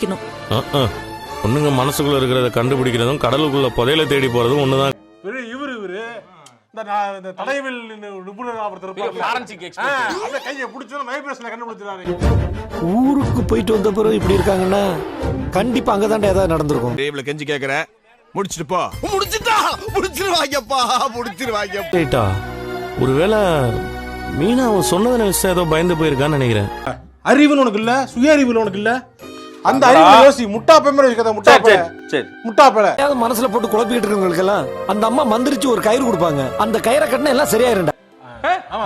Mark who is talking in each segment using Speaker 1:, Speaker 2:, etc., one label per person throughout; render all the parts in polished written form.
Speaker 1: பொண்ணுங்க மனசுக்குள்ள இருக்கிறத கண்டுபிடிக்கிறதும் கடலுக்குள்ள புதையல தேடி போறதும் ஒண்ணுதான்.
Speaker 2: இவரு இந்த தடயவில் நிபுணர் அந்த கையை பிடிச்சா வைப்ரேஷனை கண்டுபிடிச்சாரு.
Speaker 3: ஊருக்கு போயிட்டு வந்த பிறகு இப்படி இருக்காங்கன்னா கண்டிப்பா அங்கதான்டா ஏதாவது நடந்திருக்கும்.
Speaker 4: டேபிள கெஞ்சி கேக்குற முடிச்சிட்டு போ. முடிச்சிருவாங்கப்பா முடிச்சிருவாங்க.
Speaker 1: ஒருவேளை மீனா அவன் சொன்னதை நினைச்சு ஏதோ பயந்து போயிருக்கான்னு நினைக்கிறேன்.
Speaker 2: அறிவுன்னு உனக்கு இல்ல, சுய அறிவுல உனக்கு இல்ல. அந்த அறிவு யோசி. முட்டாப்பேல
Speaker 3: மனசுல போட்டு குழப்பிட்டு இருக்கவங்களுக்கு எல்லாம் அந்த அம்மா மந்திரிச்சு ஒரு கயிறு கொடுப்பாங்க. அந்த கயிறை கட்டினா எல்லாம் சரியாயிருண்டா.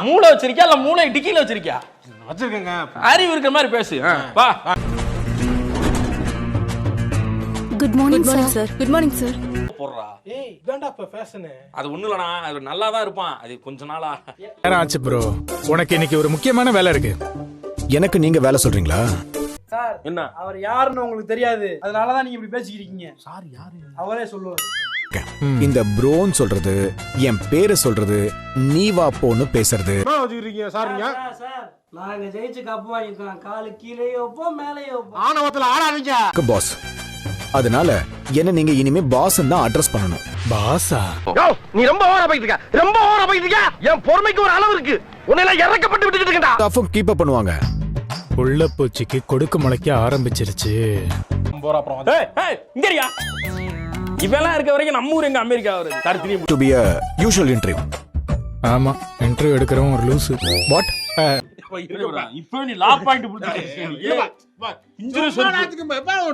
Speaker 5: மூளை வச்சிருக்கியா இல்ல மூளை டிக்கில வச்சிருக்கியா?
Speaker 2: வச்சிருக்கேங்க.
Speaker 5: அறிவு இருக்கிற மாதிரி பேசு. வா.
Speaker 6: Good morning sir. Good morning sir.
Speaker 5: போறா.
Speaker 2: ஏய் இதான்டா இப்ப ஃபேஷன்.
Speaker 5: அது ஒண்ணு இல்லனா, அது நல்லா தான் இருப்பான். அது கொஞ்ச நாளா
Speaker 7: ஆச்சு ப்ரோ. உனக்கு இன்னைக்கு ஒரு முக்கியமான வேலை இருக்கு.
Speaker 8: எனக்கு நீங்க வேலை சொல்றீங்களா?
Speaker 9: சார்
Speaker 5: என்ன
Speaker 9: அவர் யாருன்னு உங்களுக்கு தெரியாது, அதனாலதான் நீங்க இப்படி பேசிக்கிறீங்க. சார் யாரு அவரே சொல்லுவாரு.
Speaker 8: இந்த ப்ரோன்னு சொல்றது, என் பேரை சொல்றது, நீ வா போன்னு பேசுறது.
Speaker 9: சார் நாங்க ஜெயிச்சு கப்பு வாங்கிருக்கோம். காலு கீழே வைப்போம் மேலே வைப்போம்.
Speaker 2: ஆணவத்துல ஆடாதீங்க
Speaker 8: பாஸ். அதனால என்ன நீங்க இனிமே பாஸ் தான் அட்ரஸ் பண்ணணும்.
Speaker 7: பாஸா?
Speaker 5: நீ ரொம்ப ஓவரா போயிட்டு இருக்க. என் பொறுமைக்கு ஒரு அளவு இருக்கு. உன்னை இறக்கப்பட்டு விட்டுட்டு இருக்கடா.
Speaker 8: ஸ்டாஃபும் கீப் அப் பண்ணுவாங்க.
Speaker 7: உள்ள பூச்சிக்கு கொடுக்கு முளைக்க ஆரம்பிச்சிருச்சு.
Speaker 5: இங்கறியா இவெல்லாம் இருக்க வரைக்கும் நம்ம ஊர் எங்க அமெரிக்கா வருது. தர்த்தினி
Speaker 8: to be a usual interview.
Speaker 7: ஆமா, இன்டர்வியூ எடுக்கிறவன் ஒரு லூசு. வாட்?
Speaker 5: இப்ப நீ லா பாயிண்ட் புடிச்சிருக்க.